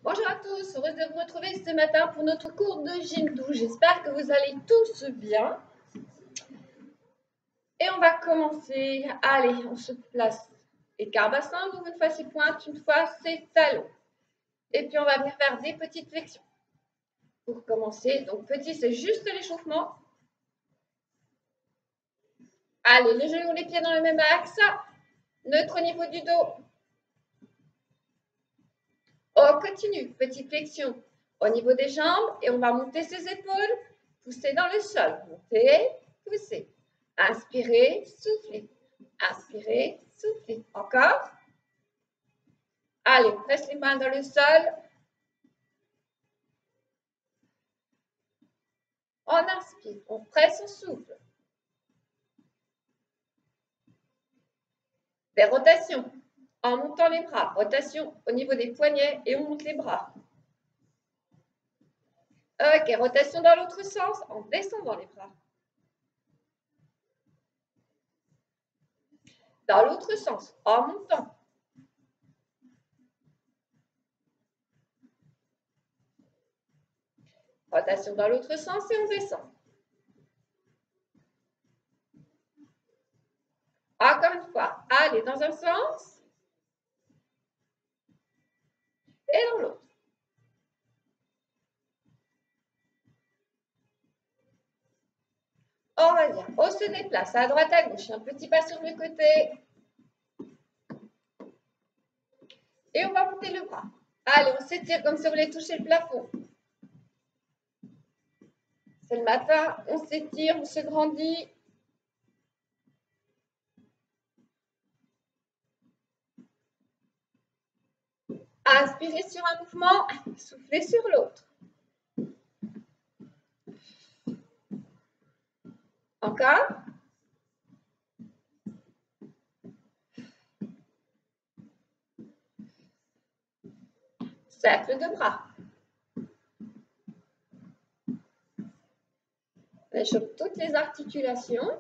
Bonjour à tous, heureuse de vous retrouver ce matin pour notre cours de Jindou. J'espère que vous allez tous bien. Et on va commencer. Allez, on se place écart bassin, vous une fois c'est pointe, une fois c'est talon. Et puis on va venir faire des petites flexions. Pour commencer, donc petit c'est juste l'échauffement. Allez, les genoux, les pieds dans le même axe. Neutre au niveau du dos. On continue, petite flexion au niveau des jambes et on va monter ses épaules, pousser dans le sol, monter, pousser, inspirez, soufflez, inspirez, soufflez, encore. Allez, on presse les mains dans le sol. On inspire, on presse, on souffle. Des rotations en montant les bras, rotation au niveau des poignets et on monte les bras. Ok, rotation dans l'autre sens en descendant les bras. Dans l'autre sens, en montant. Rotation dans l'autre sens et on descend. Encore une fois, allez dans un sens et dans l'autre. On revient, on se déplace à droite, à gauche, un petit pas sur le côté. Et on va monter le bras. Allez, on s'étire comme si on voulait toucher le plafond. C'est le matin, on s'étire, on se grandit. Inspirez sur un mouvement, soufflez sur l'autre. Encore. Cercle de bras. On échauffe toutes les articulations.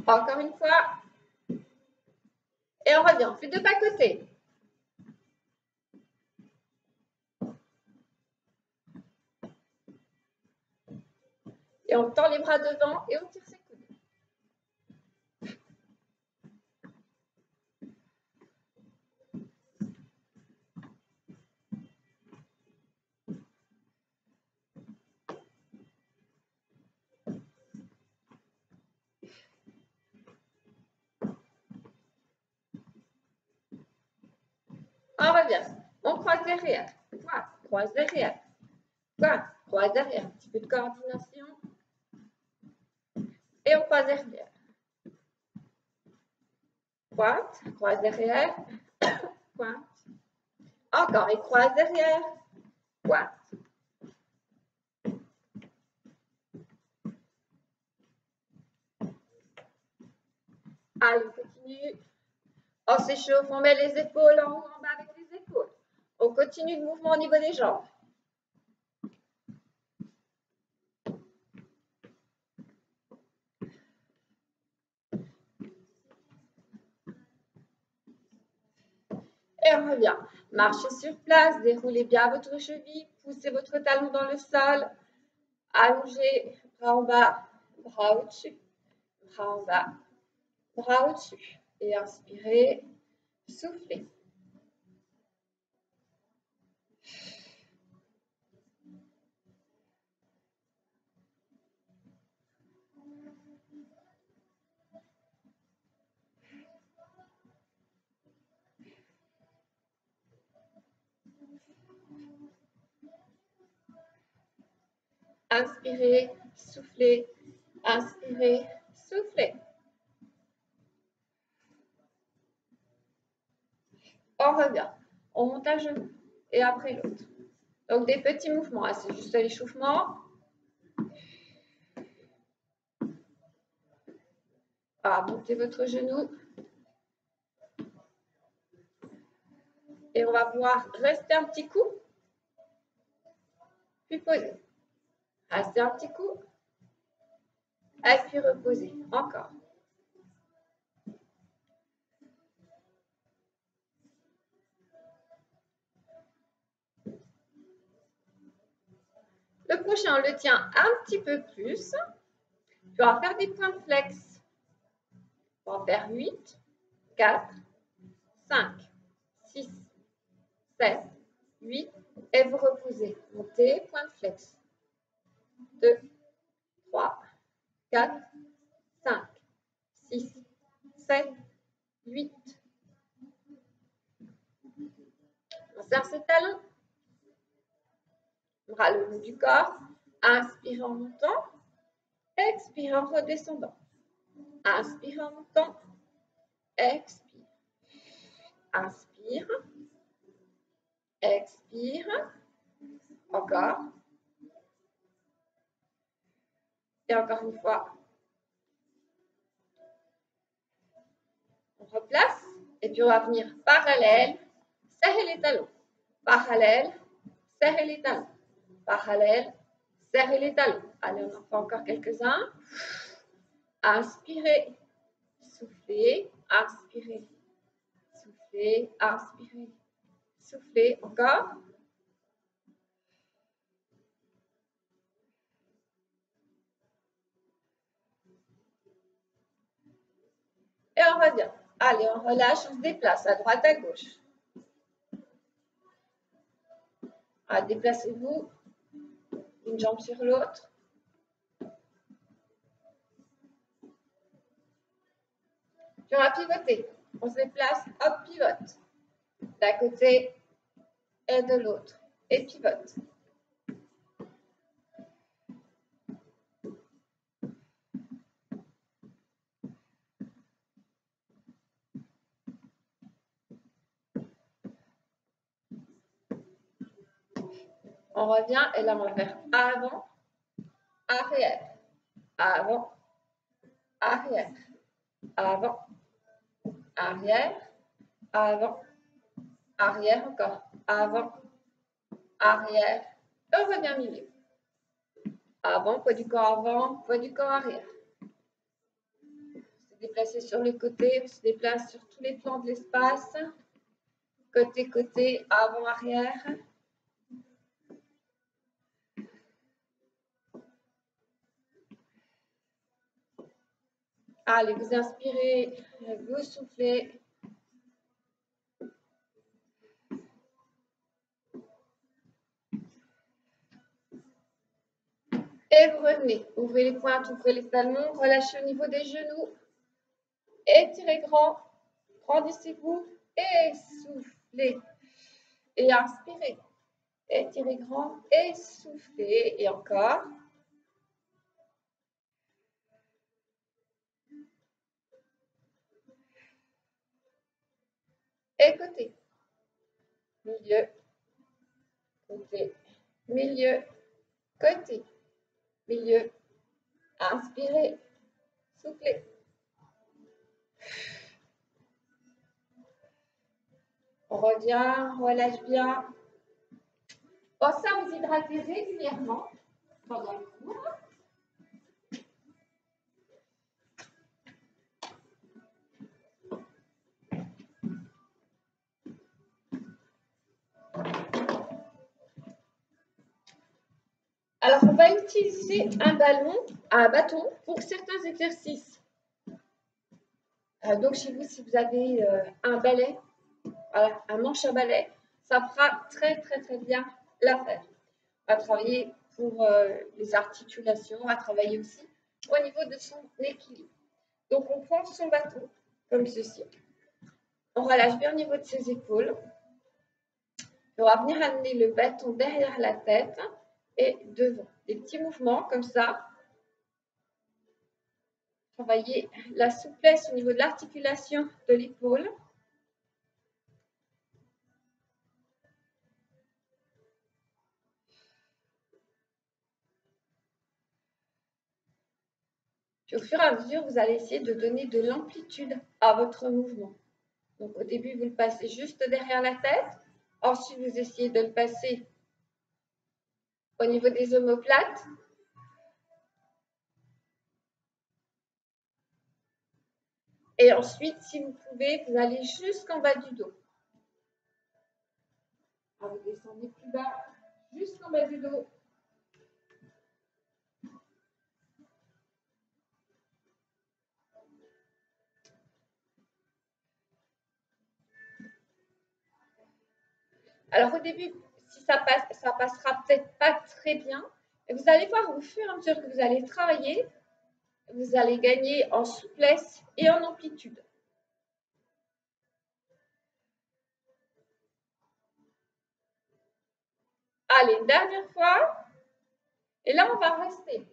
Encore une fois. Et on revient, on fait 2 pas côté. Et on tend les bras devant et on tire ses coudes. On revient. On croise derrière. Pointe, croise derrière. Pointe, croise derrière. Un petit peu de coordination. Et on croise derrière. Pointe, croise derrière. Pointe. Encore, et croise derrière. Pointe. Allez, on continue. On s'échauffe, on met les épaules en haut, en bas avec les épaules. On continue le mouvement au niveau des jambes. Et on revient. Marchez sur place, déroulez bien votre cheville, poussez votre talon dans le sol. Allongez, bras en bas, bras au-dessus, bras en bas, bras au-dessus. Et inspirez, soufflez. Inspirez, soufflez, inspirez, soufflez. On revient, on monte un genou et après l'autre. Donc des petits mouvements, hein, c'est juste l'échauffement. Montez votre genou. Et on va pouvoir rester un petit coup, puis poser. Restez un petit coup. Et puis reposez. Encore. Le prochain, on le tient un petit peu plus. Puis on va faire des points de flex. On va faire 8, 4, 5, 6, 7, 8. Et vous reposez. Montez, point de flex. 2, 3, 4, 5, 6, 7, 8. On serre ses talons. Bras le long du corps. Inspire en montant. Expire en redescendant. Inspire en montant. Expire. Inspire. Expire. Encore. Et encore une fois. On replace. Et puis on va venir parallèle. Serrez les talons. Parallèle. Serrez les talons. Parallèle. Serrez les talons. Allez, on en fait encore quelques-uns. Inspirez. Soufflez. Inspirez. Soufflez. Inspirez. Soufflez. Encore. Et on revient. Allez, on relâche, on se déplace à droite, à gauche. Allez, déplacez-vous une jambe sur l'autre. Puis on va pivoter. On se déplace, hop, pivote. D'un côté et de l'autre. Et pivote. On revient et là on va faire avant, arrière, avant, arrière, avant, arrière, avant, arrière encore, avant, arrière, et on revient milieu. Avant, poids du corps avant, poids du corps arrière. Se déplacer sur le côté, on se déplace sur tous les plans de l'espace. Côté, côté, avant, arrière. Allez, vous inspirez, vous soufflez. Et vous revenez. Ouvrez les pointes, ouvrez les talons, relâchez au niveau des genoux. Étirez grand, grandissez-vous et soufflez. Et inspirez. Étirez grand et soufflez. Et encore. Et côté. Milieu. Côté. Milieu. Côté. Milieu. Inspirez. Soufflez. On revient, on relâche bien. Pensez à vous hydrater régulièrement pendant le cours. Alors, on va utiliser un bâton pour certains exercices. Donc, chez vous, si vous avez un balai, voilà, un manche à balai, ça fera très, très, très bien l'affaire. On va travailler pour les articulations, on va travailler aussi au niveau de son équilibre. Donc, on prend son bâton, comme ceci. On relâche bien au niveau de ses épaules. On va venir amener le bâton derrière la tête et devant. Des petits mouvements comme ça. Travailler la souplesse au niveau de l'articulation de l'épaule. Puis au fur et à mesure, vous allez essayer de donner de l'amplitude à votre mouvement. Donc au début, vous le passez juste derrière la tête. Ensuite, vous essayez de le passer au niveau des omoplates. Et ensuite, si vous pouvez, vous allez jusqu'en bas du dos. Vous descendez plus bas, jusqu'en bas du dos. Alors au début, si ça passera peut-être pas très bien. Et vous allez voir au fur et à mesure que vous allez travailler, vous allez gagner en souplesse et en amplitude. Allez, une dernière fois. Et là, on va rester.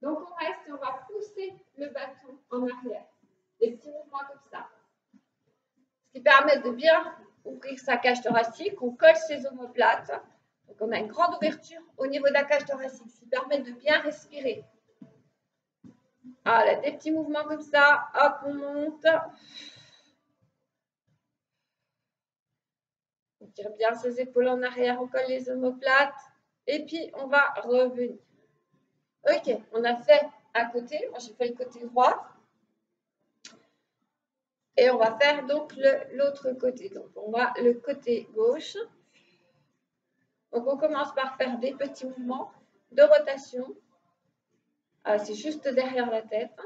Donc, on reste et on va pousser le bâton en arrière. Des petits mouvements comme ça. Ce qui permet de bien ouvrir sa cage thoracique. On colle ses omoplates. Donc, on a une grande ouverture au niveau de la cage thoracique, ce qui permet de bien respirer. Voilà, des petits mouvements comme ça. Hop, on monte. On tire bien ses épaules en arrière, on colle les omoplates. Et puis, on va revenir. Ok, on a fait un côté. Moi, j'ai fait le côté droit. Et on va faire donc l'autre côté. Donc, on va le côté gauche. Donc, on commence par faire des petits mouvements de rotation. C'est juste derrière la tête.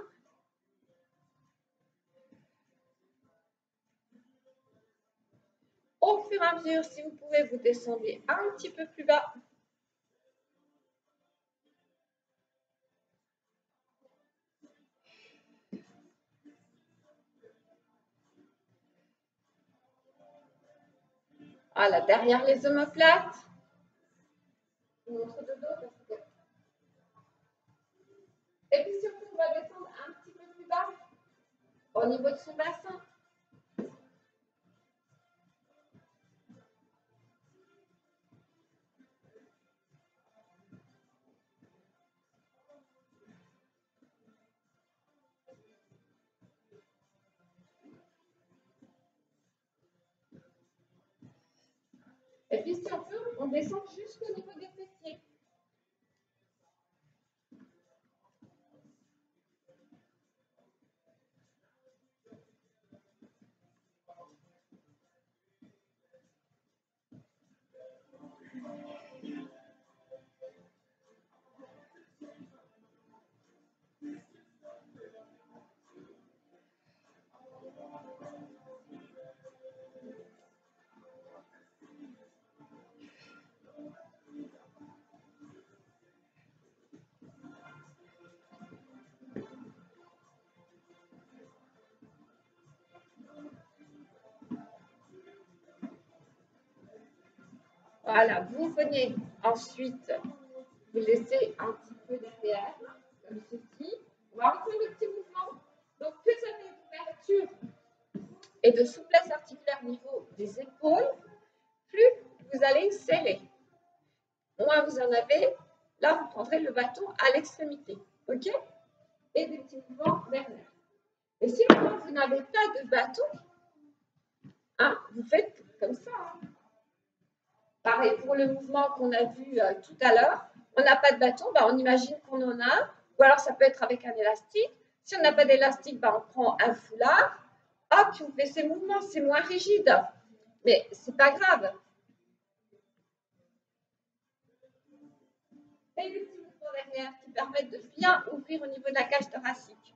Au fur et à mesure, si vous pouvez, vous descendez un petit peu plus bas. Voilà, derrière les omoplates. Je vous montre de dos. Et puis surtout, on va descendre un petit peu plus bas au niveau de son bassin. Et puis si on peut, on descend jusqu'au niveau des fessiers. Voilà, vous venez ensuite vous laissez un petit peu derrière, comme ceci. On va reprendre le petit mouvement. Donc, plus ça fait d'ouverture et de souplesse articulaire au niveau des épaules, plus vous allez serrer. Moins vous en avez, là, vous prendrez le bâton à l'extrémité. OK? Et des petits mouvements derrière. Et si vous n'avez pas de bâton, hein, vous faites comme ça. Hein. Pareil pour le mouvement qu'on a vu tout à l'heure. On n'a pas de bâton, bah, on imagine qu'on en a un. Ou alors ça peut être avec un élastique. Si on n'a pas d'élastique, bah, on prend un foulard. Hop, puis on fait ces mouvements, c'est moins rigide. Mais c'est pas grave. Et les petits mouvements derrière qui permettent de bien ouvrir au niveau de la cage thoracique.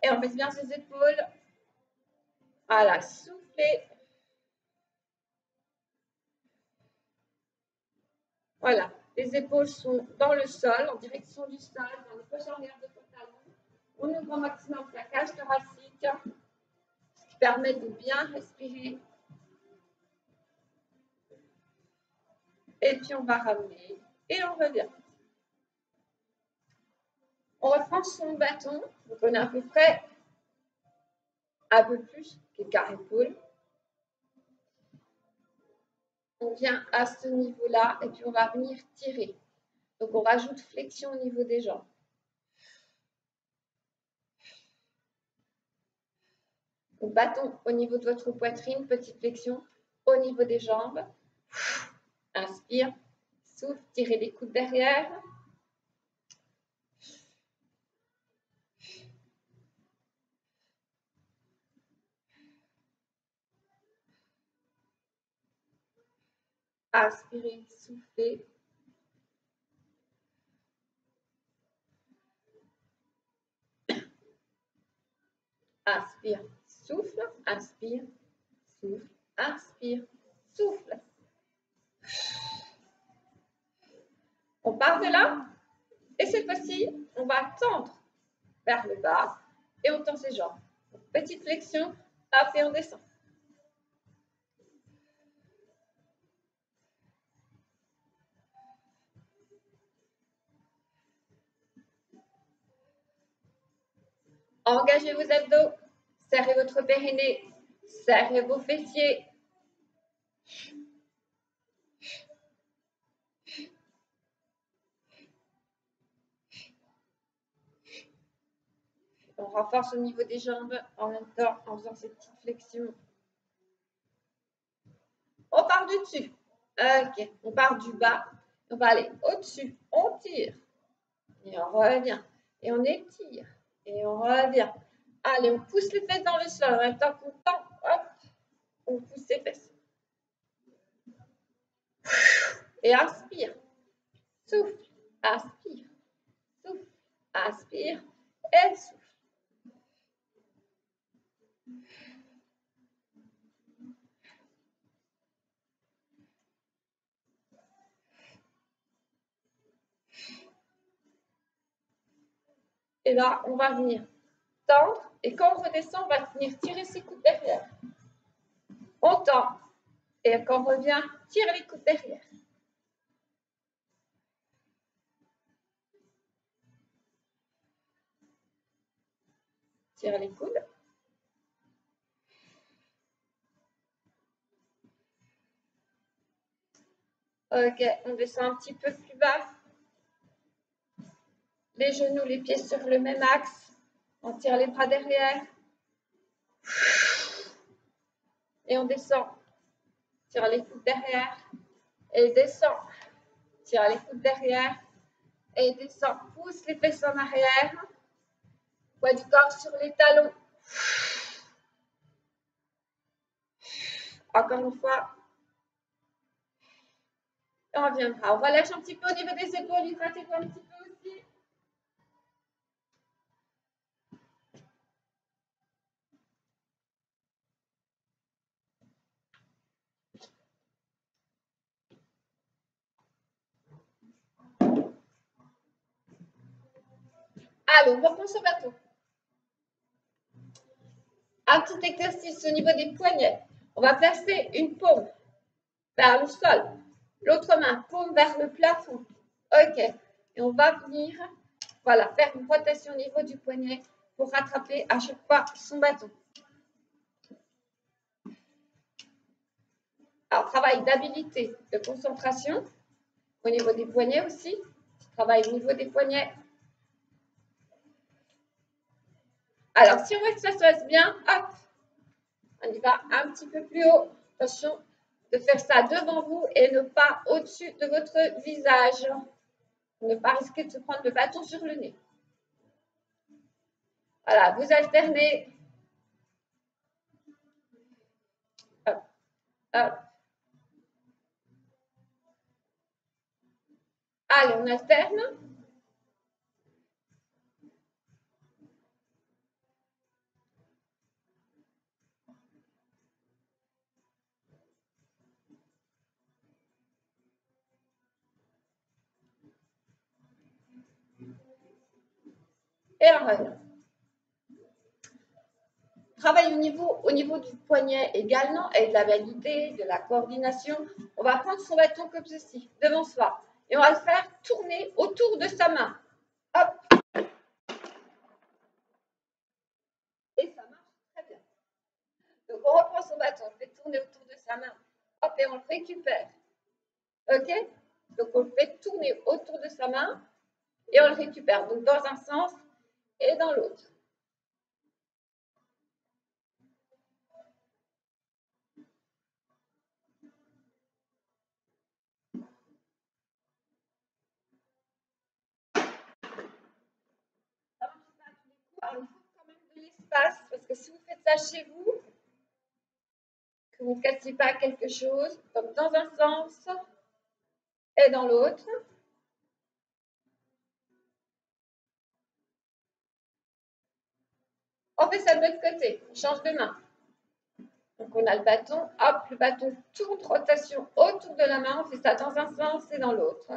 Et on baisse bien ses épaules. Voilà, soufflez. Voilà, les épaules sont dans le sol, en direction du sol, dans les poches arrière de ton talon. On ouvre au maximum sa cage thoracique, ce qui permet de bien respirer. Et puis on va ramener et on revient. On reprend son bâton, donc on est à peu près un peu plus que quart épaule. On vient à ce niveau-là et puis on va venir tirer. Donc on rajoute flexion au niveau des jambes. Donc bâton au niveau de votre poitrine, petite flexion au niveau des jambes. Inspire, souffle, tirez les coudes derrière. Inspirez, soufflez. Inspire, souffle, inspire, souffle, inspire, souffle. On part de là et cette fois-ci, on va tendre vers le bas et on tend ses jambes. Petite flexion, hop et on descend. Engagez vos abdos, serrez votre périnée, serrez vos fessiers. On renforce au niveau des jambes en même temps en faisant ces petites flexions. On part du dessus. Ok, on part du bas. On va aller au-dessus. On tire. Et on revient. Et on étire. Et on revient. Allez, on pousse les fesses dans le sol. En même temps qu'on tend, hop, on pousse les fesses. Et inspire. Souffle. Inspire. Souffle. Inspire. Et souffle. Et là, on va venir tendre. Et quand on redescend, on va venir tirer ses coudes derrière. On tend. Et quand on revient, tire les coudes derrière. Tire les coudes. Ok, on descend un petit peu plus bas. Les genoux, les pieds sur le même axe. On tire les bras derrière. Et on descend. Tire les coudes derrière. Et descend. Tire les coudes derrière. Et descend. Pousse les fesses en arrière. Poids du corps sur les talons. Encore une fois. Et on reviendra. On relâche un petit peu au niveau des épaules. Hydratez-vous un petit peu aussi. Allez, on reprend son bateau. Un petit exercice au niveau des poignets. On va placer une paume vers le sol. L'autre main, paume vers le plafond. Ok. Et on va venir, voilà, faire une rotation au niveau du poignet pour rattraper à chaque fois son bâton. Alors, travail d'habilité, de concentration au niveau des poignets aussi. Travail au niveau des poignets. Alors, si on veut que ça se passe bien, hop, on y va un petit peu plus haut. Attention de faire ça devant vous et ne pas au-dessus de votre visage. Ne pas risquer de se prendre le bâton sur le nez. Voilà, vous alternez. Hop, hop. Allez, on alterne. Et on revient. Travail au niveau du poignet également et de la validité, de la coordination. On va prendre son bâton comme ceci, devant soi. Et on va le faire tourner autour de sa main. Hop. Et ça marche très bien. Donc on reprend son bâton, on le fait tourner autour de sa main. Hop, et on le récupère. Ok? Donc on le fait tourner autour de sa main et on le récupère. Donc dans un sens et dans l'autre. Ça marche pas à tous les coups. Alors, il faut quand même de l'espace parce que si vous faites ça chez vous, que vous ne cassiez pas quelque chose, donc dans un sens et dans l'autre. On fait ça de l'autre côté, on change de main. Donc on a le bâton, hop, le bâton tourne, rotation autour de la main, on fait ça dans un sens et dans l'autre.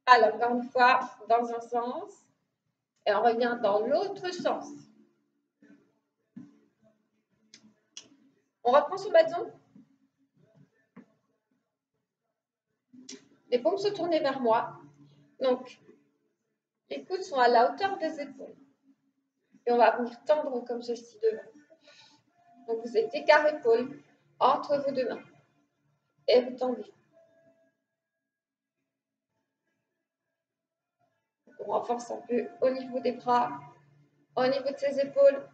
Alors, encore une fois, dans un sens, et on revient dans l'autre sens. On reprend son bâton. Les paumes sont tournées vers moi. Donc, les coudes sont à la hauteur des épaules. Et on va venir tendre comme ceci devant. Donc, vous êtes écart-épaule entre vos deux mains. Et vous tendez. On renforce un peu au niveau des bras, au niveau de ses épaules.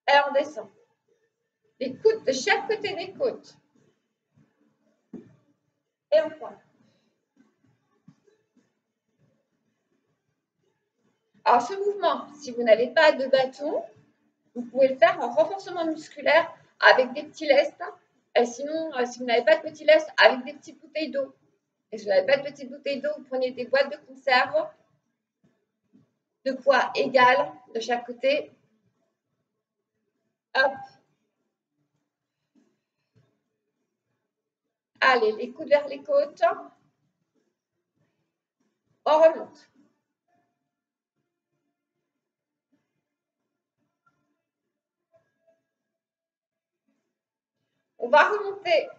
Et on descend. Les coudes de chaque côté des côtes. Et on pointe. Alors, ce mouvement, si vous n'avez pas de bâton, vous pouvez le faire en renforcement musculaire avec des petits lestes. Et sinon, si vous n'avez pas de petits lestes, avec des petites bouteilles d'eau. Et si vous n'avez pas de petites bouteilles d'eau, vous prenez des boîtes de conserve de poids égal de chaque côté. Hop. Allez, les coudes vers les côtes. On remonte. On va remonter.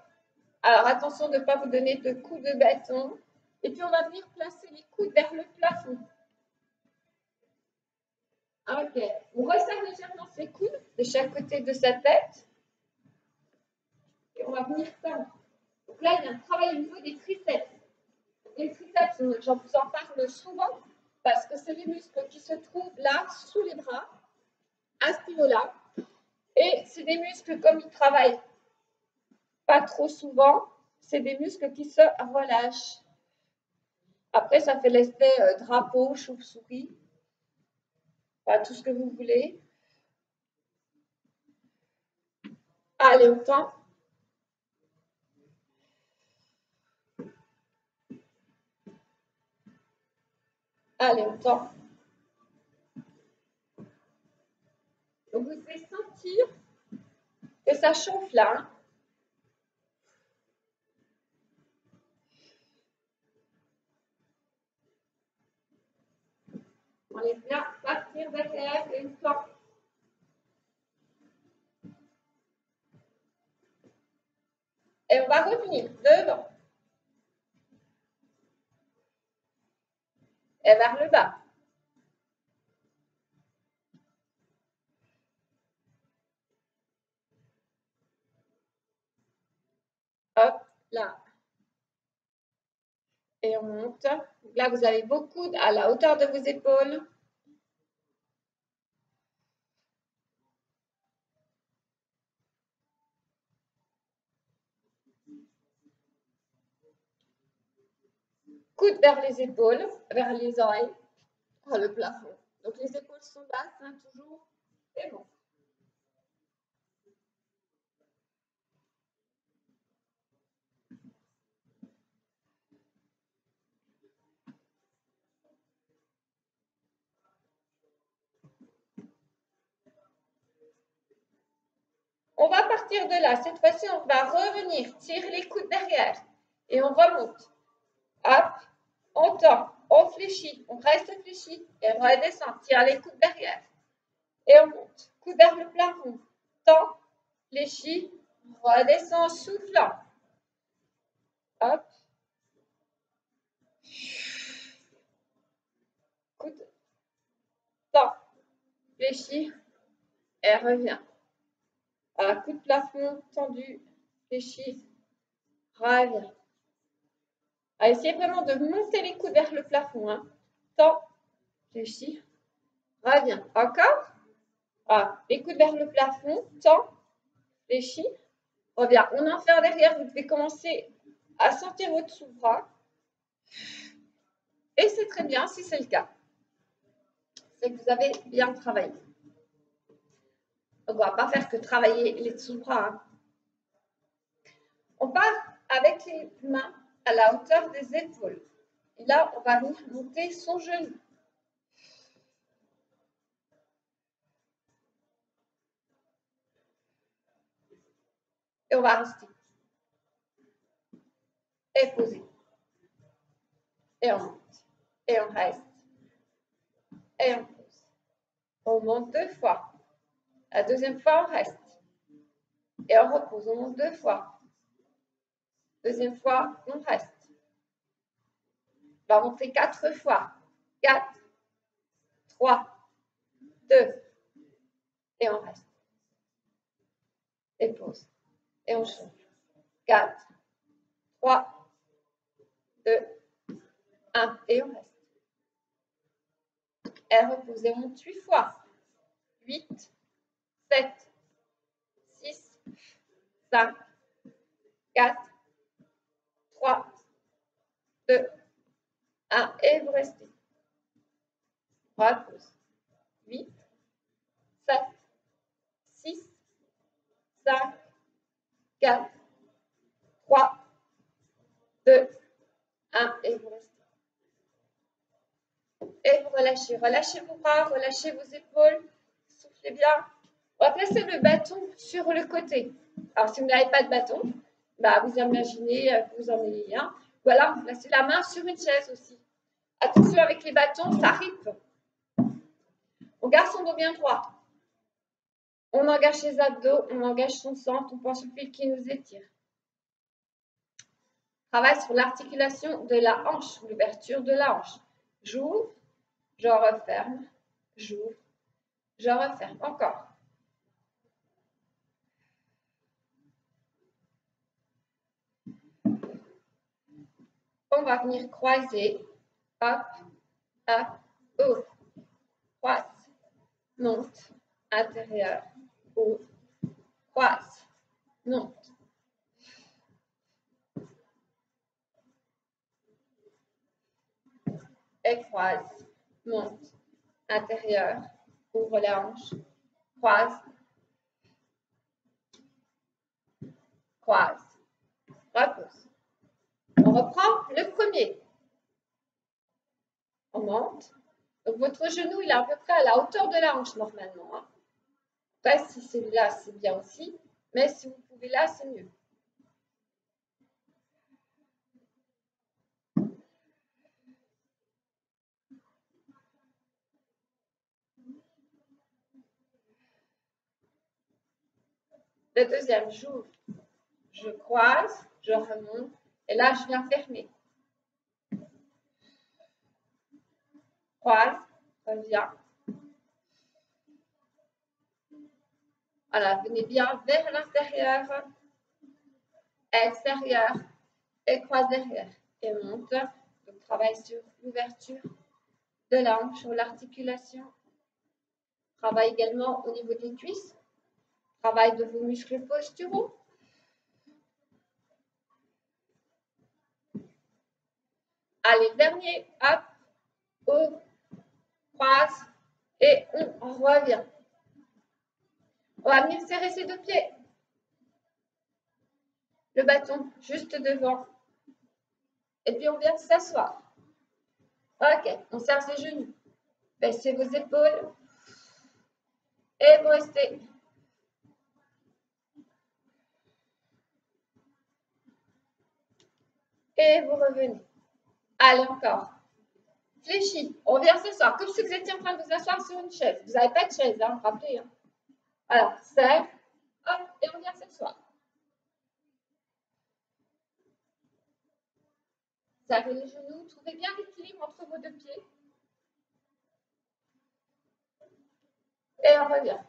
Alors, attention de ne pas vous donner de coups de bâton. Et puis, on va venir placer les coudes vers le plafond. Ok. On resserre légèrement ses coudes de chaque côté de sa tête. Et on va venir tendre. Donc là, il y a un travail au niveau des triceps. Les triceps, j'en vous en parle souvent parce que c'est les muscles qui se trouvent là, sous les bras, à ce niveau-là. Et c'est des muscles, comme ils travaillent pas trop souvent, c'est des muscles qui se relâchent. Après, ça fait l'effet drapeau, chauve-souris, enfin, tout ce que vous voulez. Allez, on tend. Allez, on tend. Donc, vous pouvez sentir que ça chauffe là. Hein. On laisse bien partir derrière et on tend. Et on va revenir devant. Et vers le bas. Hop, là. Et on monte. Là, vous avez vos coudes à la hauteur de vos épaules. Coudes vers les épaules, vers les oreilles, vers le plafond. Donc, les épaules sont basses, hein, toujours. Et bon. On va partir de là. Cette fois-ci, on va revenir, tirer les coudes derrière et on remonte. Hop, on tend, on fléchit, on reste fléchi et on redescend. Tire les coudes derrière et on monte. Coude vers le plafond, tend, fléchit, redescend, soufflant. Hop. Coude, tend, fléchit et revient. Coup de plafond, tendu, fléchi, revient. Essayez vraiment de monter les coudes vers le plafond. Hein. Tend, fléchi, revient. Encore. Les coudes vers le plafond, tend, fléchi, Reviens. On en fait en derrière. Vous devez commencer à sentir votre sous-bras. Et c'est très bien si c'est le cas. C'est que vous avez bien travaillé. On ne va pas faire que travailler les sous-bras. Hein. On part avec les mains à la hauteur des épaules. Et là, on va venir monter son genou. Et on va rester. Et poser. Et on monte. Et on reste. Et on pose. On monte 2 fois. La deuxième fois, on reste. Et on repose. On monte 2 fois. Deuxième fois, on reste. On va monter 4 fois. 4, 3, 2. Et on reste. Et pause. Et on change. 4, 3, 2, 1. Et on reste. Et repose. Et on monte 8 fois. 8, 7, 6, 5, 4, 3, 2, 1. Et vous restez. Repose. 8, 7, 6, 5, 4, 3, 2, 1. Et vous restez. Et vous relâchez. Relâchez vos bras, relâchez vos épaules. Soufflez bien. On va placer le bâton sur le côté. Alors, si vous n'avez pas de bâton, bah, vous imaginez que vous en ayez un. Ou alors, vous placez la main sur une chaise aussi. Attention avec les bâtons, ça ripe. On garde son dos bien droit. On engage ses abdos, on engage son centre, on pense au fil qui nous étire. Travaille sur l'articulation de la hanche, l'ouverture de la hanche. J'ouvre, je referme, j'ouvre, je referme. Encore. On va venir croiser. Hop, hop, ouvre. Croise, monte, intérieur, ouvre. Croise, monte. Et croise, monte, intérieur, ouvre la hanche, croise, croise, repose. On reprend le premier. On monte. Donc, votre genou, il est à peu près à la hauteur de la hanche normalement. Hein. Après, si c'est là, c'est bien aussi. Mais si vous pouvez là, c'est mieux. Le deuxième, j'ouvre, je croise, je remonte. Et là, je viens fermer. Croise, reviens. Voilà, venez bien vers l'intérieur, extérieur, et croise derrière. Et monte. Donc, travaille sur l'ouverture de la hanche, sur l'articulation. Travaille également au niveau des cuisses. Travail de vos muscles posturaux. Allez, le dernier, hop, ouvre, croise, et on revient. On va venir serrer ses deux pieds. Le bâton juste devant. Et puis on vient s'asseoir. Ok, on serre ses genoux. Baissez vos épaules. Et vous restez. Et vous revenez. Allez, encore. Fléchi. On vient s'asseoir. Comme si vous étiez en train de vous asseoir sur une chaise. Vous n'avez pas de chaise, hein, rappelez. Hein. Alors, serre. Hop, et on vient s'asseoir. Serrez les genoux. Trouvez bien l'équilibre entre vos deux pieds. Et on revient.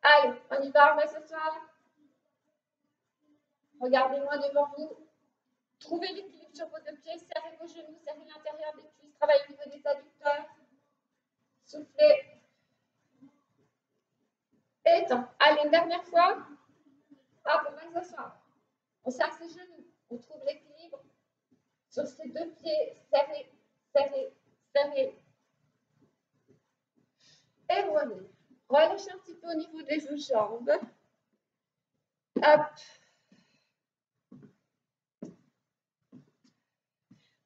Allez, on y va, on va s'asseoir. Regardez-moi devant vous. Trouvez l'équilibre sur vos deux pieds. Serrez vos genoux, serrez l'intérieur des cuisses. Travaillez au niveau des adducteurs. Soufflez. Et étends. Allez, une dernière fois. Pas pour mal s'asseoir. On serre ses genoux. On trouve l'équilibre sur ses deux pieds. Serrés, serrés, serrés. Et voilà. Relâchez un petit peu au niveau des jambes. Hop.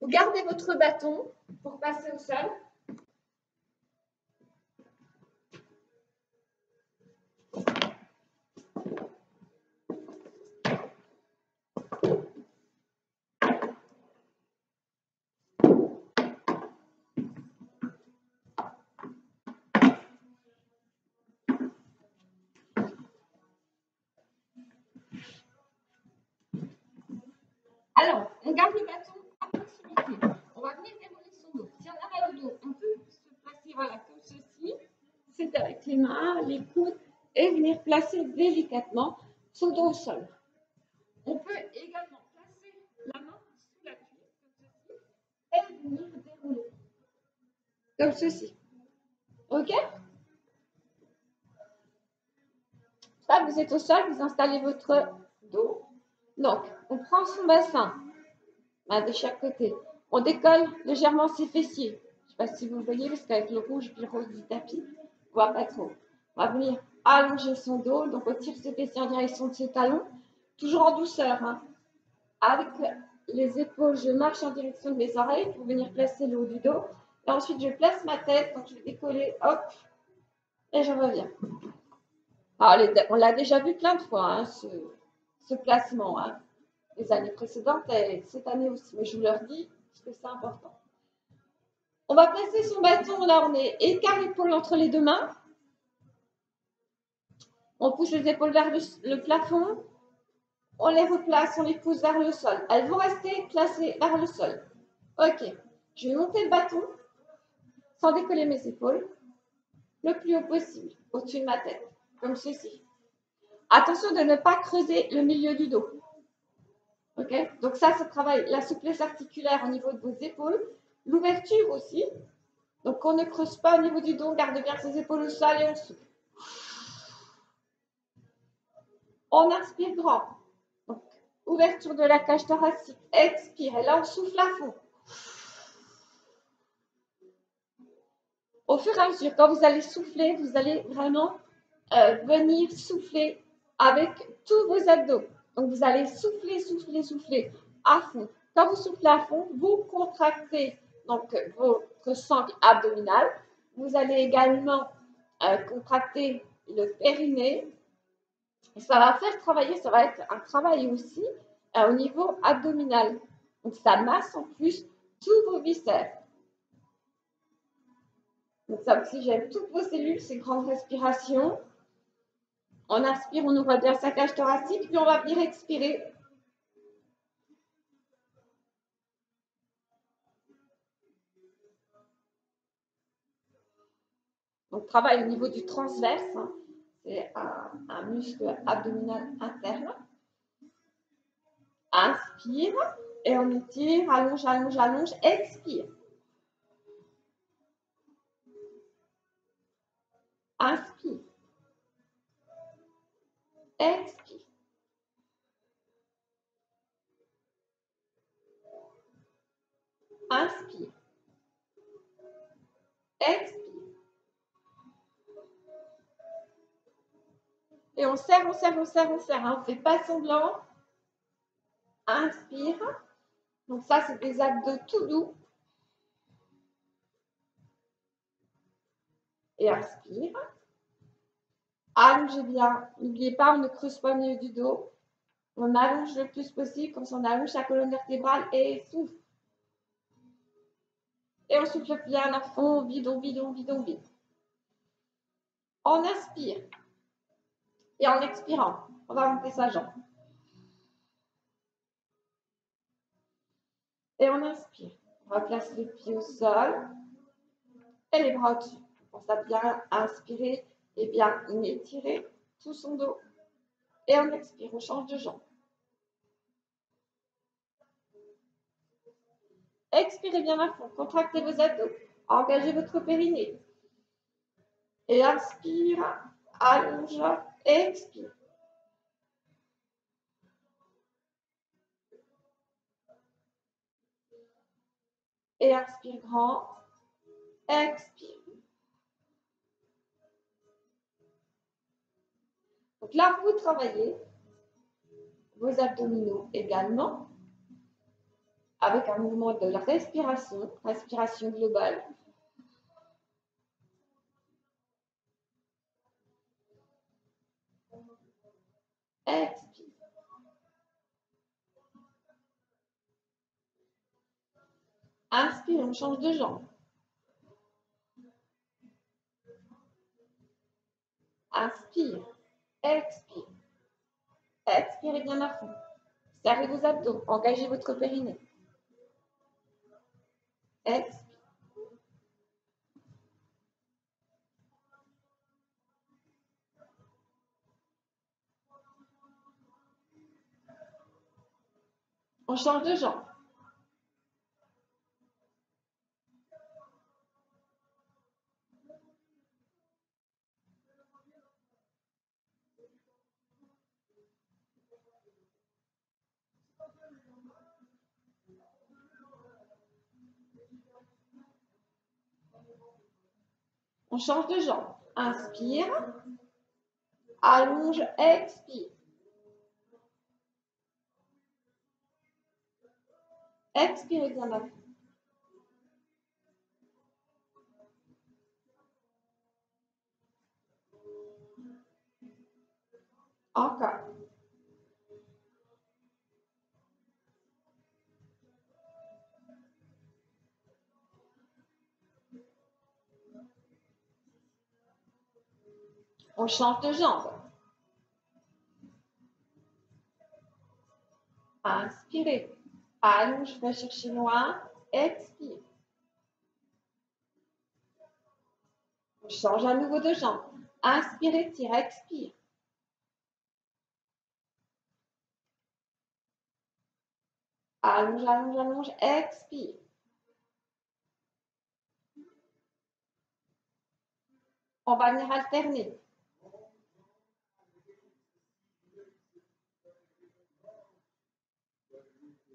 Vous gardez votre bâton pour passer au sol. Alors, on garde le bâton à proximité. On va venir dérouler son dos. Si on a mal au dos, on peut se placer voilà, comme ceci. C'est avec les mains, les coudes, et venir placer délicatement son dos au sol. On peut également placer la main sous la cuisse, comme ceci, et venir dérouler. Comme ceci. OK? Là, vous êtes au sol, vous installez votre dos. Donc, on prend son bassin, main de chaque côté. On décolle légèrement ses fessiers. Je ne sais pas si vous voyez, parce qu'avec le rouge et le rose du tapis, on ne voit pas trop. On va venir allonger son dos, donc on tire ses fessiers en direction de ses talons, toujours en douceur. Hein. Avec les épaules, je marche en direction de mes oreilles pour venir placer le haut du dos. Et ensuite, je place ma tête, donc je vais décoller, hop, et je reviens. Alors, on l'a déjà vu plein de fois, hein, ce placement. Hein. Les années précédentes et cette année aussi. Mais je vous le redis, parce que c'est important. On va placer son bâton, là on est écart épaule entre les deux mains. On pousse les épaules vers le plafond. On les replace, on les pousse vers le sol. Elles vont rester placées vers le sol. Ok, je vais monter le bâton sans décoller mes épaules le plus haut possible, au-dessus de ma tête, comme ceci. Attention de ne pas creuser le milieu du dos. Okay, donc ça travaille la souplesse articulaire au niveau de vos épaules, l'ouverture aussi. Donc on ne creuse pas au niveau du dos, on garde bien ses épaules au sol et on souffle. On inspire grand. Donc, ouverture de la cage thoracique, expire et là on souffle à fond. Au fur et à mesure, quand vous allez souffler, vous allez vraiment venir souffler avec tous vos abdos. Donc vous allez souffler, souffler, souffler à fond. Quand vous soufflez à fond, vous contractez donc votre sangle abdominale. Vous allez également contracter le périnée. Et ça va faire travailler, ça va être un travail aussi au niveau abdominal. Donc ça masse en plus tous vos viscères. Donc ça oxygène toutes vos cellules, ces grandes respirations. On inspire, on ouvre bien sa cage thoracique, puis on va venir expirer. Donc, travail au niveau du transverse, hein. C'est un muscle abdominal interne. Inspire, et on étire, allonge, allonge, allonge, expire. Inspire. Expire. Inspire. Expire. Et on serre, on serre, on serre, on serre. Hein. On ne fait pas semblant. Inspire. Donc ça, c'est des abdos tout doux. Et inspire. Allongez bien. N'oubliez pas, on ne creuse pas au milieu du dos. On allonge le plus possible, comme si on allonge la colonne vertébrale et souffle. Et on souffle bien à fond, on vide, on vide, on vide, on vide. On inspire. Et en expirant, on va monter sa jambe. Et on inspire. On va placer les pieds au sol et les bras au-dessus. On pense à bien inspirer et bien étirer tout son dos. Et on expire, on change de jambe. Expirez bien à fond, contractez vos abdos, engagez votre périnée. Et inspire, allonge, expire. Et inspire grand. Expire. Donc là, vous travaillez vos abdominaux également avec un mouvement de la respiration globale. Expire. Inspire, on change de jambe. Inspire, expire. Expirez bien à fond. Serrez vos abdos, engagez votre périnée. Expire. On change de jambe. On change de jambe. Inspire. Allonge, expire. Expirez bien à fond. Encore. On change de jambe. Inspirez. Allonge, va chercher loin. Expire. On change à nouveau de jambe. Inspirez, tire, expire. Allonge, allonge, allonge, expire. On va venir alterner.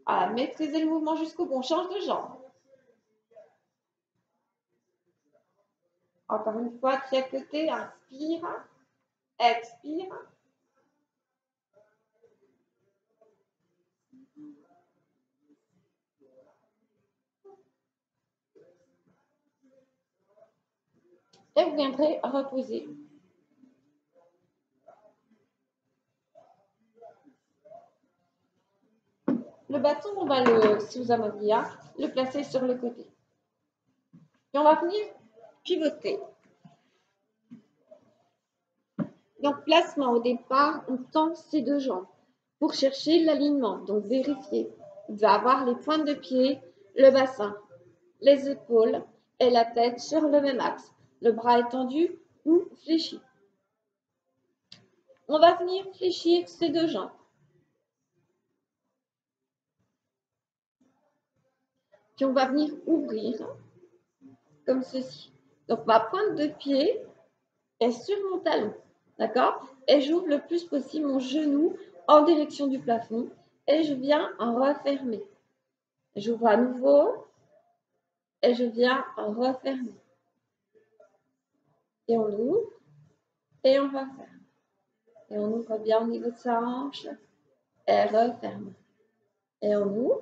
Voilà, maîtrisez le mouvement jusqu'au bout. On change de jambe. Encore une fois, de chaque côté, inspire, expire. Et vous viendrez reposer. Le bâton, on va le, si vous en avez un, le placer sur le côté. Et on va venir pivoter. Donc, placement au départ, on tend ses deux jambes pour chercher l'alignement. Donc, vérifiez. Vous devez avoir les pointes de pied, le bassin, les épaules et la tête sur le même axe. Le bras est tendu ou fléchi. On va venir fléchir ces deux jambes. Puis on va venir ouvrir comme ceci. Donc ma pointe de pied est sur mon talon, d'accord? Et j'ouvre le plus possible mon genou en direction du plafond et je viens en refermer. J'ouvre à nouveau et je viens en refermer. Et on ouvre et on referme. Et on ouvre bien au niveau de sa hanche et referme. Et on ouvre,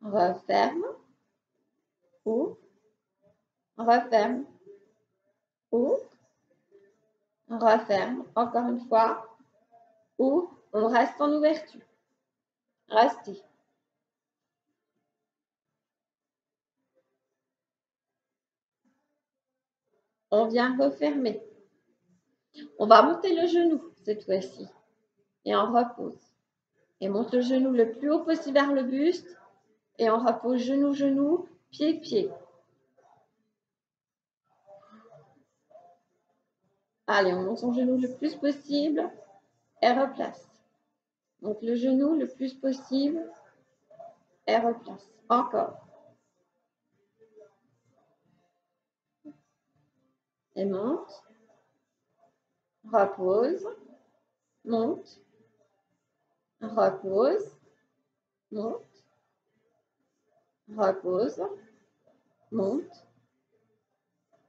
referme, ouvre, referme, ouvre, referme. Encore une fois, ouvre, on reste en ouverture. Restez. On vient refermer. On va monter le genou cette fois-ci. Et on repose. Et monte le genou le plus haut possible vers le buste. Et on repose genou, genou, pied, pied. Allez, on monte son genou le plus possible et replace. Monte le genou le plus possible et replace. Encore. Et monte. Repose. Monte. Repose. Monte. repose, monte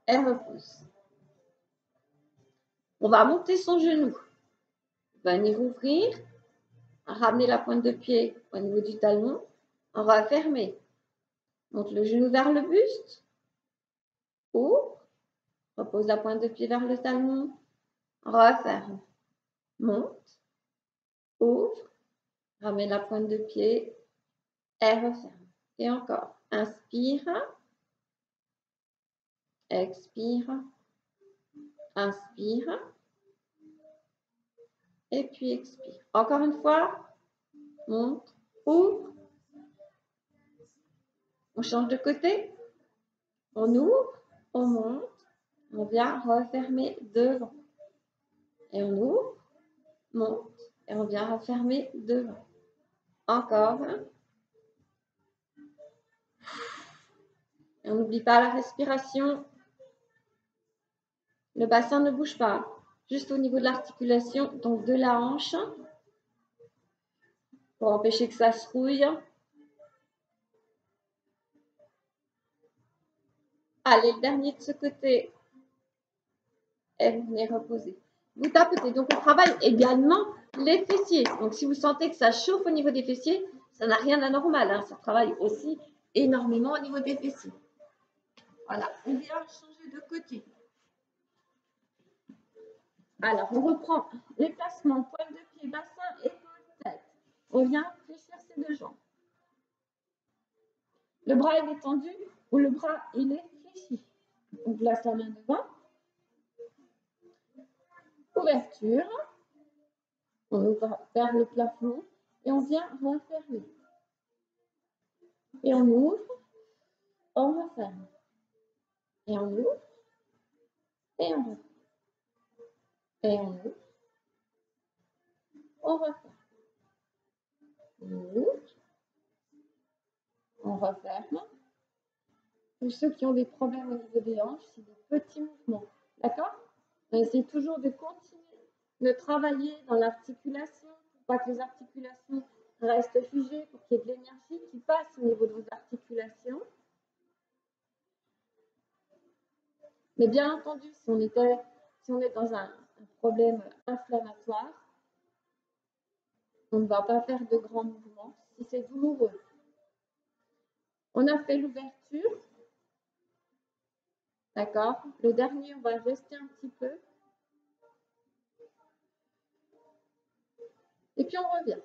et repose. On va monter son genou, venir ouvrir, ramener la pointe de pied au niveau du talon, on va fermer. Monte le genou vers le buste, ouvre, repose la pointe de pied vers le talon, referme, monte, ouvre, ramène la pointe de pied et referme. Et encore, inspire, expire, inspire, et puis expire. Encore une fois, monte, ouvre, on change de côté, on ouvre, on monte, on vient refermer devant. Et on ouvre, monte, et on vient refermer devant. Encore. Et on n'oublie pas la respiration. Le bassin ne bouge pas, juste au niveau de l'articulation, donc de la hanche, pour empêcher que ça se rouille. Allez, le dernier de ce côté. Et vous venez reposer. Vous tapotez. Donc, on travaille également les fessiers. Donc, si vous sentez que ça chauffe au niveau des fessiers, ça n'a rien d'anormal. Hein. Ça travaille aussi énormément au niveau des fessiers. Voilà, on vient changer de côté. Alors, on reprend les placements, pointe de pied, bassin, épaule, tête. On vient fléchir ses deux jambes. Le bras il est tendu ou le bras il est fléchi. On place la main devant. Ouverture. On ouvre vers le plafond et on vient refermer. Et on ouvre, on referme. Et on ouvre, et on referme. Et on ouvre, on referme. On ouvre, on referme. Pour ceux qui ont des problèmes au niveau des hanches, c'est des petits mouvements. D'accord? On essaie toujours de continuer de travailler dans l'articulation pour pas que les articulations restent figées, pour qu'il y ait de l'énergie qui passe au niveau de vos articulations. Mais bien entendu, si on est dans un problème inflammatoire, on ne va pas faire de grands mouvements si c'est douloureux. On a fait l'ouverture. D'accord? Le dernier, on va rester un petit peu. Et puis on revient.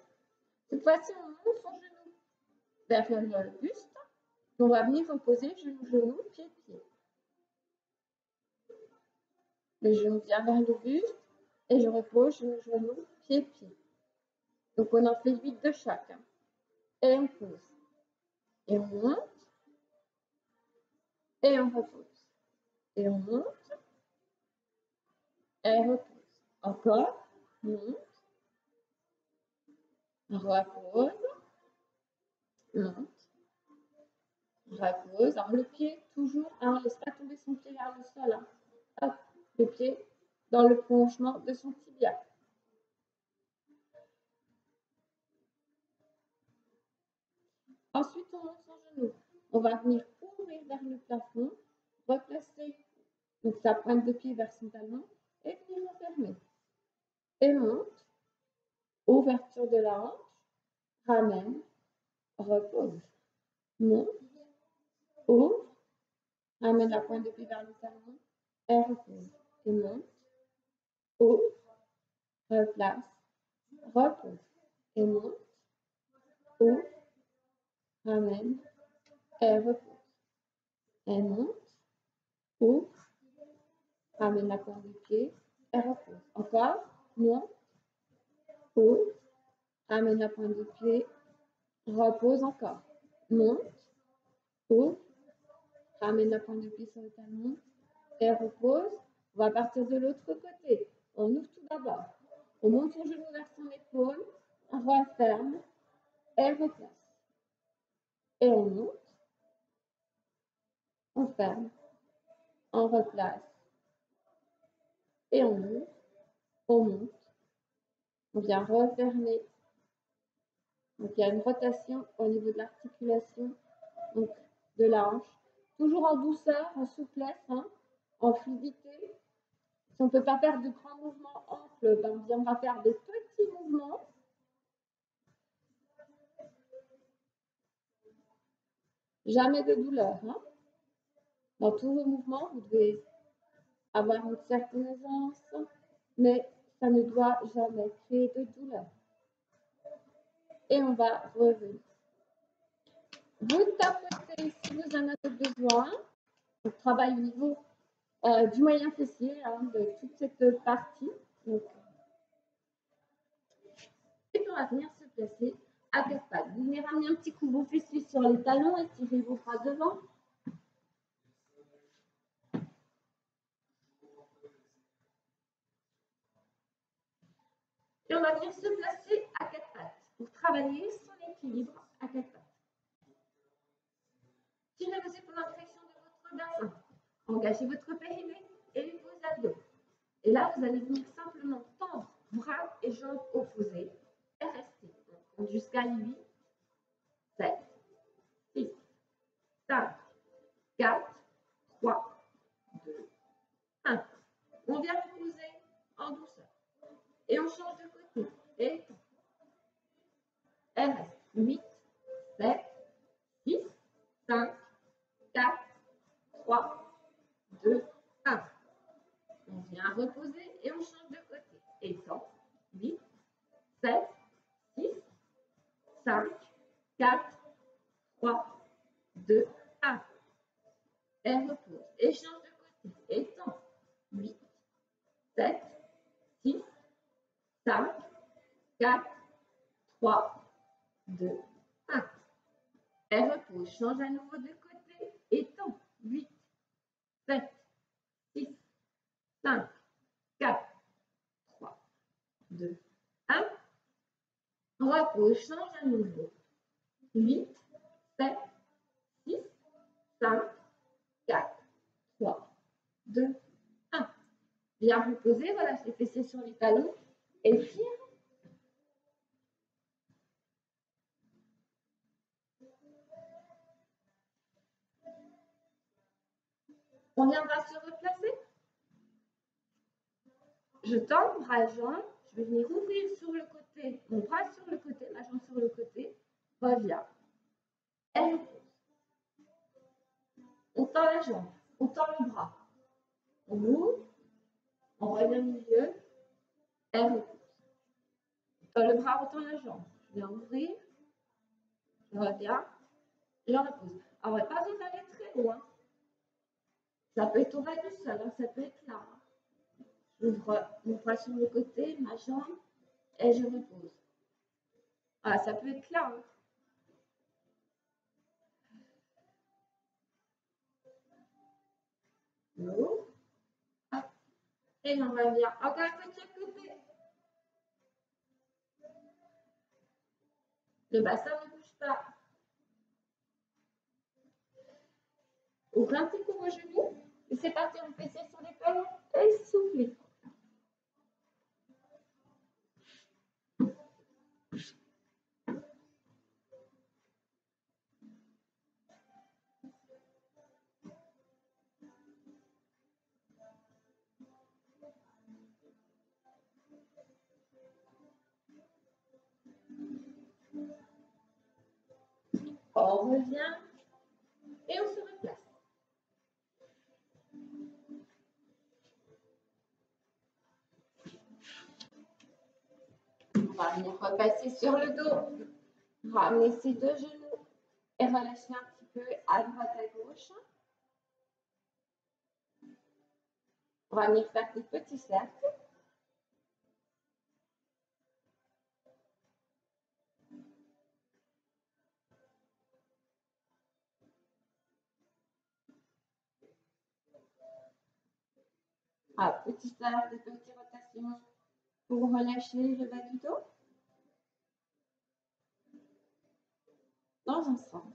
Cette fois-ci, on monte son genou vers le buste. On va venir reposer genou, pied. Le genou vient vers le buste et je repose genou, pied. Donc on en fait 8 de chaque. Et on pose. Et on monte. Et on repose. Et on monte. Et on repose. Encore. Monte. Repose. Monte. Repose. Alors le pied, toujours, hein, laisse pas tomber son pied vers le sol. Hein. Hop, le pied dans le prolongement de son tibia. Ensuite, on monte son genou. On va venir ouvrir vers le plafond, replacer donc, sa pointe de pied vers son talon et venir refermer. Et monte, ouverture de la hanche, ramène, repose. Monte, ouvre, ramène la pointe de pied vers le talon et repose. Et monte, ouvre, replace, repose. Et monte, ouvre, ramène et repose. Et monte, ouvre, ramène la pointe du pied et repose. Encore, monte, ouvre, ramène la pointe du pied, repose encore. Monte, ouvre, ramène la pointe du pied sur le talon et repose. On va partir de l'autre côté. On ouvre tout d'abord. On monte son genou vers son épaule, on referme et replace. Et on monte, on ferme, on replace. Et on ouvre, on monte, on vient refermer. Donc il y a une rotation au niveau de l'articulation. donc de la hanche. Toujours en douceur, en souplesse, hein, en fluidité. Si on ne peut pas faire de grands mouvements amples, ben on va faire des petits mouvements. Jamais de douleur. Hein. Dans tous vos mouvements, vous devez avoir une certaine aisance, mais ça ne doit jamais créer de douleur. Et on va revenir. Vous tapotez si vous en avez besoin. On travaille au niveau du moyen fessier, hein, de toute cette partie. Donc, et puis on va venir se placer à quatre pattes. Vous venez ramener un petit coup vos fessiers sur les talons, étirez vos bras devant. Et on va venir se placer à quatre pattes pour travailler son équilibre à quatre pattes. Tirez vos épaules en direction de votre bassin. Engagez votre périnée et vos abdos. Et là, vous allez venir simplement tendre bras et jambes opposés et rester. On compte jusqu'à 8, 7, 6, 5, 4, 3, 2, 1. On vient reposer en douceur. Et on change de côté. Et reste. 8, 7, 6, 5, 4, 3, 2, 1. On vient reposer et on change de côté. Étend. 8, 7, 6, 5, 4, 3, 2, 1. Et repose. Et change de côté. Étend. 8, 7, 6, 5, 4, 3, 2, 1. Et repose. Change à nouveau de côté. Étend. 8, 7, 6, 5, 4, 3, 2, 1. Repose. Change à nouveau. 8, 7, 6, 5, 4, 3, 2, 1. Bien reposer. Voilà, les fessiers sur les talons. Étire. On viendra se replacer. Je tends bras et jambes. Je vais venir ouvrir sur le côté, mon bras sur le côté, ma jambe sur le côté. Reviens. Et repose. On tend la jambe. On tend le bras. On ouvre. On revient au milieu. Et repose. On tend le bras, on tend la jambe. Je viens ouvrir. Je reviens. Je repose. Alors, on n'a pas besoin d'aller très loin. Ça peut être au ras du sol, hein, ça peut être là. J'ouvre mon bras sur le côté, ma jambe, et je repose. Ah, ça peut être là. Hein. L'eau. Et on va venir encore un petit côté. Le bassin ne bouge pas. Ouvrez un petit coup vos genoux. Et c'est parti, on fait sur les talons et soufflez. On revient et on se replace. On va venir repasser sur le dos. Ramener ses deux genoux et relâcher un petit peu à droite, à gauche. On va venir faire des petits cercles. Ah, petit cercle, des petites rotations pour relâcher le bas du dos. Dans un sens.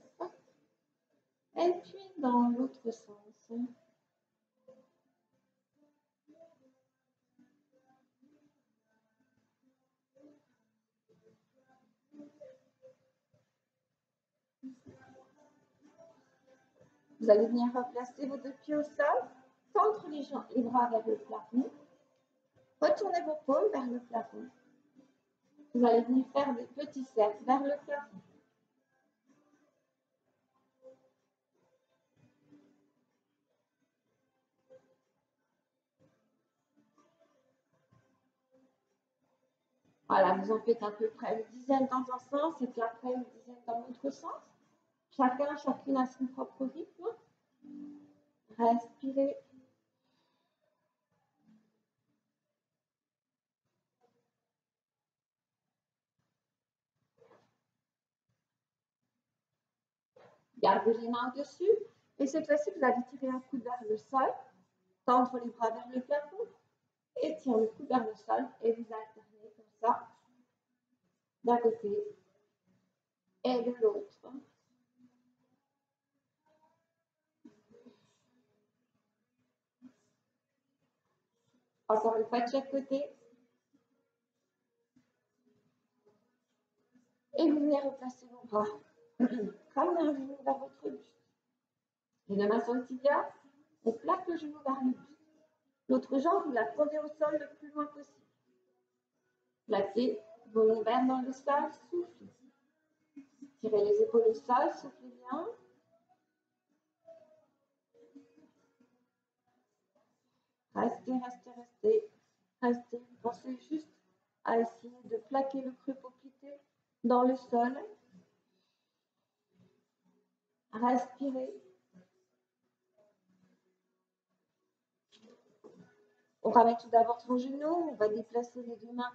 Et puis dans l'autre sens. Vous allez venir replacer vos deux pieds au sol, tendre les bras vers le plafond, retournez vos paumes vers le plafond. Vous allez venir faire des petits cercles vers le plafond. Voilà, vous en faites à peu près une dizaine dans un sens et puis après une dizaine dans l'autre sens. Chacune à son propre rythme. Respirez. Gardez les mains dessus. Et cette fois-ci, vous allez tirer un coude vers le sol, tendre les bras vers le plafond et tirer le coude vers le sol. Et vous alternez comme ça, d'un côté et de l'autre. Encore une fois de chaque côté. Et vous venez replacer vos bras. Ramenez un genou vers votre buste. Les deux mains sur le tibia. On plaque le genou vers le buste. L'autre jambe, vous la posez au sol le plus loin possible. Placez vos lombaires dans le sol, soufflez. Tirez les épaules au sol, soufflez bien. Restez, restez, restez. Restez. Pensez juste à essayer de plaquer le creux poplité dans le sol. Respirez. On ramène tout d'abord son genou. On va déplacer les deux mains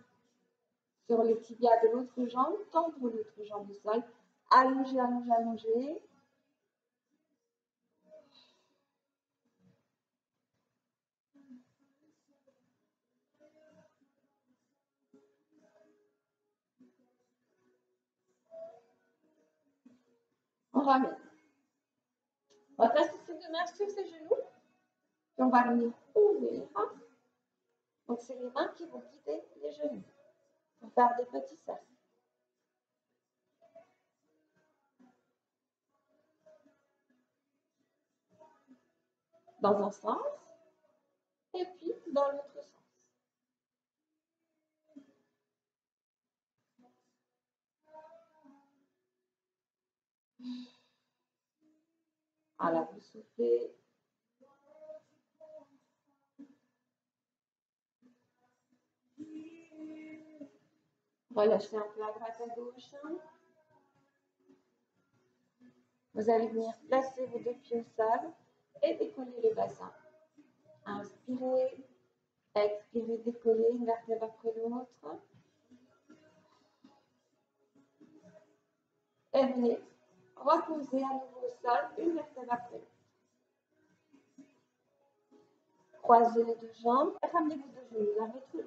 sur le tibia de l'autre jambe. Tendre l'autre jambe au sol. Allonger, allonger, allonger. On ramène. On va placer ses deux mains sur ses genoux. Et on va venir ouvrir. Donc, c'est les mains qui vont guider les genoux. On va faire des petits cercles. Dans un sens. Et puis, dans l'autre sens. Alors, vous soufflez. Relâchez un peu à droite, à gauche. Vous allez venir placer vos deux pieds au sol et décoller le bassin. Inspirez, expirez, décollez une vertèbre après l'autre. Et venez reposer à nouveau au sol, une vertèbre après l'autre. Croisez les deux jambes, ramenez vos deux genoux vers votre louche.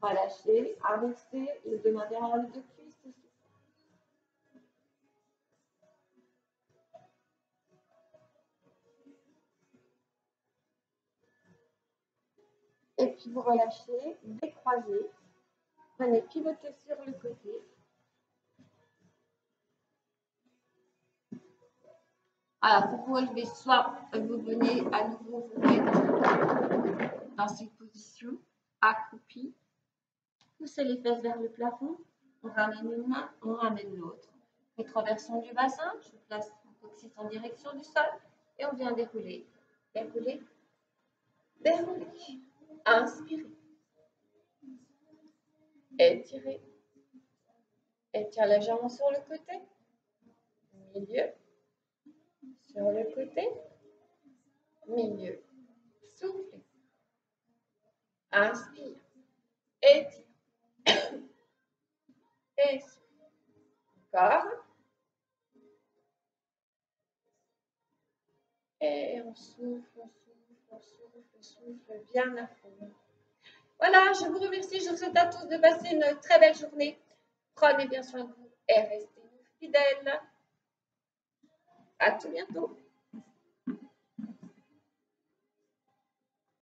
Relâchez, abaissez les deux mains derrière les deux cuisses. Et puis vous relâchez, décroisez. Prenez pivotez sur le côté. Alors, pour vous relever, soit vous venez à nouveau vous mettre dans cette position accroupie. Poussez les fesses vers le plafond. On ramène une main, on ramène l'autre. Rétroversion du bassin. Je place mon coccyx en direction du sol. Et on vient dérouler. Dérouler. Dérouler. Inspirez. Étirez. Étire légèrement sur le côté. Milieu. Sur le côté. Milieu. Soufflez. Inspire. Étire. Expire. Encore. Et on souffle, on souffle, on souffle, on souffle bien à fond. Voilà, je vous remercie. Je vous souhaite à tous de passer une très belle journée. Prenez bien soin de vous et restez fidèles. À tout bientôt.